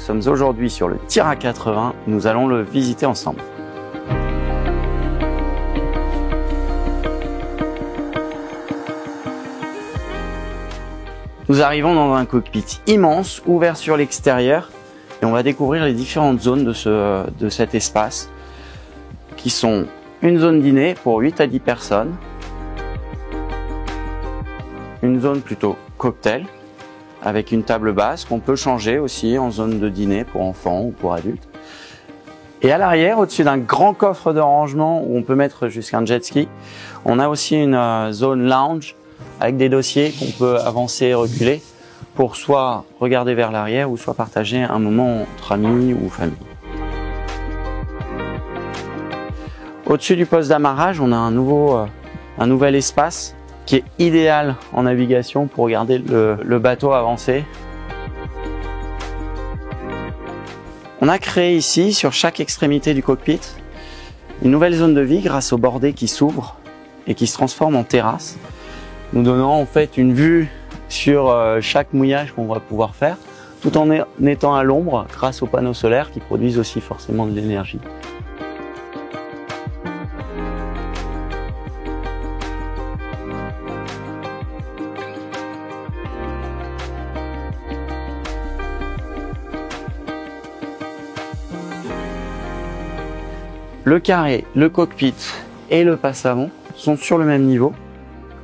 sommes aujourd'hui sur le Tira 80, nous allons le visiter ensemble. Nous arrivons dans un cockpit immense, ouvert sur l'extérieur, et on va découvrir les différentes zones de cet espace, qui sont une zone dîner pour 8 à 10 personnes, une zone plutôt cocktail, avec une table basse qu'on peut changer aussi en zone de dîner pour enfants ou pour adultes. Et à l'arrière, au-dessus d'un grand coffre de rangement où on peut mettre jusqu'à un jet ski, on a aussi une zone lounge avec des dossiers qu'on peut avancer et reculer pour soit regarder vers l'arrière ou soit partager un moment entre amis ou famille. Au-dessus du poste d'amarrage, on a un nouvel espace qui est idéal en navigation pour regarder le bateau avancer. On a créé ici, sur chaque extrémité du cockpit, une nouvelle zone de vie grâce aux bordées qui s'ouvrent et qui se transforment en terrasse, nous donnant en fait une vue sur chaque mouillage qu'on va pouvoir faire, tout en étant à l'ombre grâce aux panneaux solaires qui produisent aussi forcément de l'énergie. Le carré, le cockpit et le passe-avant sont sur le même niveau.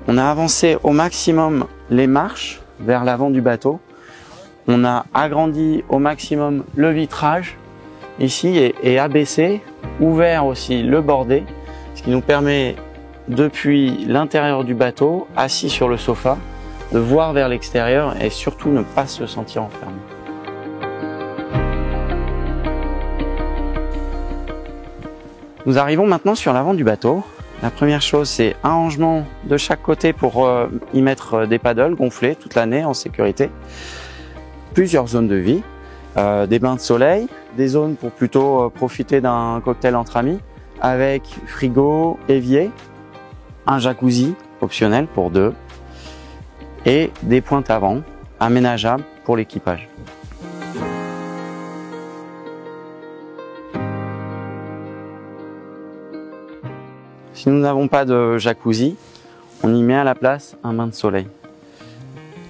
On a avancé au maximum les marches vers l'avant du bateau. On a agrandi au maximum le vitrage ici et abaissé, ouvert aussi le bordé, ce qui nous permet depuis l'intérieur du bateau, assis sur le sofa, de voir vers l'extérieur et surtout ne pas se sentir enfermé. Nous arrivons maintenant sur l'avant du bateau. La première chose, c'est un rangement de chaque côté pour y mettre des paddles gonflés toute l'année en sécurité. Plusieurs zones de vie, des bains de soleil, des zones pour plutôt profiter d'un cocktail entre amis, avec frigo, évier, un jacuzzi optionnel pour 2 et des pointes avant aménageables pour l'équipage. Si nous n'avons pas de jacuzzi, on y met à la place un bain de soleil.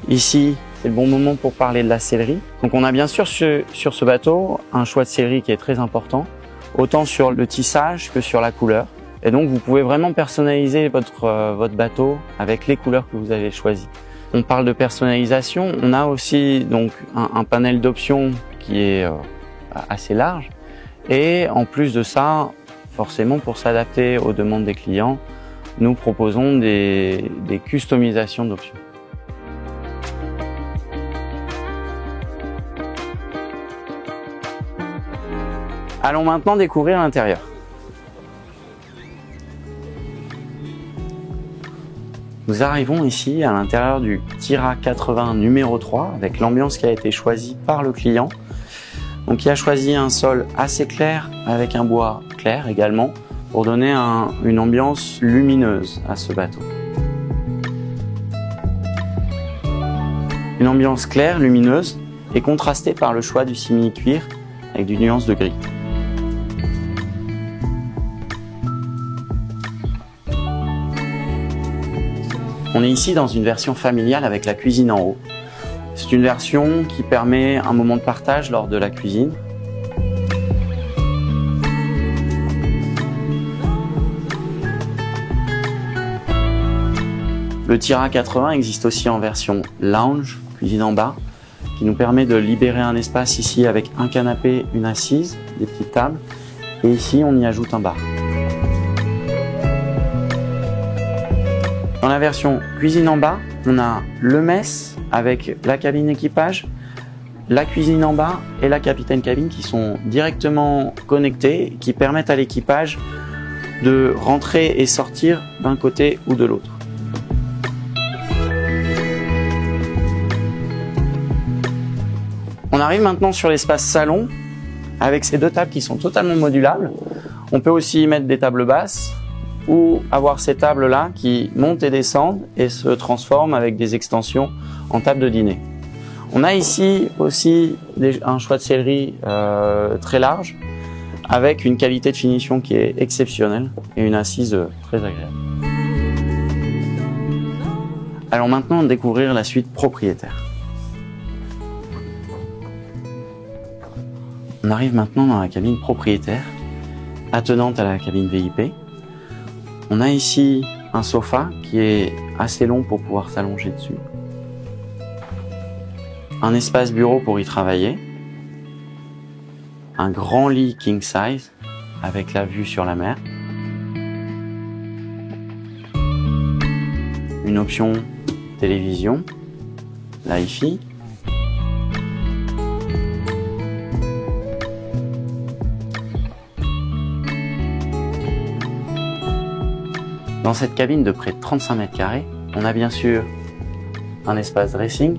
Ici, c'est le bon moment pour parler de la sellerie. Donc on a bien sûr sur ce bateau un choix de sellerie qui est très important, autant sur le tissage que sur la couleur. Et donc vous pouvez vraiment personnaliser votre bateau avec les couleurs que vous avez choisies. On parle de personnalisation, on a aussi donc un panel d'options qui est assez large. Et en plus de ça, forcément, pour s'adapter aux demandes des clients, nous proposons des customisations d'options. Allons maintenant découvrir l'intérieur. Nous arrivons ici à l'intérieur du Tira 80 numéro 3 avec l'ambiance qui a été choisie par le client. Donc il a choisi un sol assez clair avec un bois clair également pour donner une ambiance lumineuse à ce bateau. Une ambiance claire, lumineuse et contrastée par le choix du simili-cuir avec des nuances de gris. On est ici dans une version familiale avec la cuisine en haut. C'est une version qui permet un moment de partage lors de la cuisine. Le Tira 80 existe aussi en version lounge, cuisine en bas, qui nous permet de libérer un espace ici avec un canapé, une assise, des petites tables. Et ici, on y ajoute un bar. Dans la version cuisine en bas, on a le mess avec la cabine équipage, la cuisine en bas et la capitaine cabine qui sont directement connectés, qui permettent à l'équipage de rentrer et sortir d'un côté ou de l'autre. On arrive maintenant sur l'espace salon avec ces 2 tables qui sont totalement modulables. On peut aussi y mettre des tables basses ou avoir ces tables-là qui montent et descendent et se transforment avec des extensions en table de dîner. On a ici aussi un choix de sellerie très large, avec une qualité de finition qui est exceptionnelle et une assise très agréable. Allons maintenant découvrir la suite propriétaire. On arrive maintenant dans la cabine propriétaire, attenante à la cabine VIP. On a ici un sofa qui est assez long pour pouvoir s'allonger dessus. Un espace bureau pour y travailler. Un grand lit king size avec la vue sur la mer. Une option télévision, Li-Fi. Dans cette cabine de près de 35 mètres carrés, on a bien sûr un espace dressing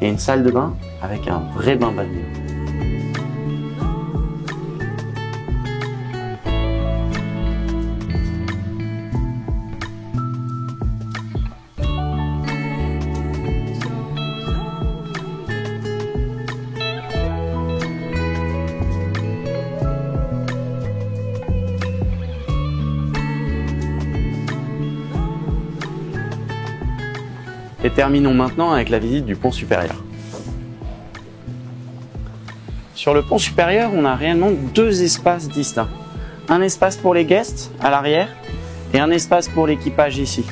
et une salle de bain avec un vrai bain balnéaire. Et terminons maintenant avec la visite du pont supérieur. Sur le pont supérieur, on a réellement deux espaces distincts. Un espace pour les guests à l'arrière et un espace pour l'équipage ici,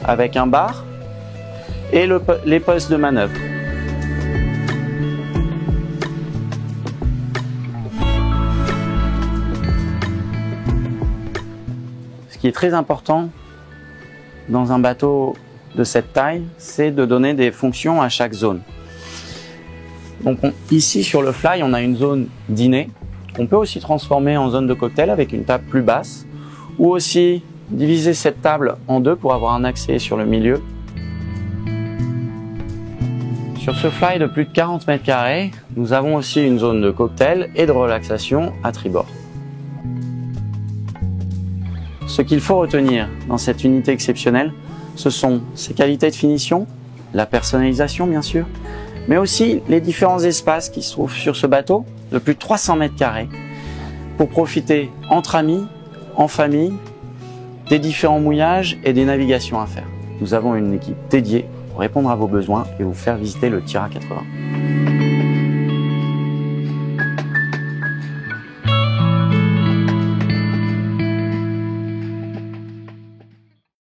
avec un bar et les postes de manœuvre. Ce qui est très important dans un bateau de cette taille, c'est de donner des fonctions à chaque zone. Donc ici sur le Fly, on a une zone dîner qu'on peut aussi transformer en zone de cocktail avec une table plus basse, ou aussi diviser cette table en deux pour avoir un accès sur le milieu. Sur ce Fly de plus de 40 mètres carrés, nous avons aussi une zone de cocktail et de relaxation à tribord. Ce qu'il faut retenir dans cette unité exceptionnelle, ce sont ses qualités de finition, la personnalisation bien sûr, mais aussi les différents espaces qui se trouvent sur ce bateau de plus de 300 mètres carrés pour profiter entre amis, en famille, des différents mouillages et des navigations à faire. Nous avons une équipe dédiée pour répondre à vos besoins et vous faire visiter le Tira 80.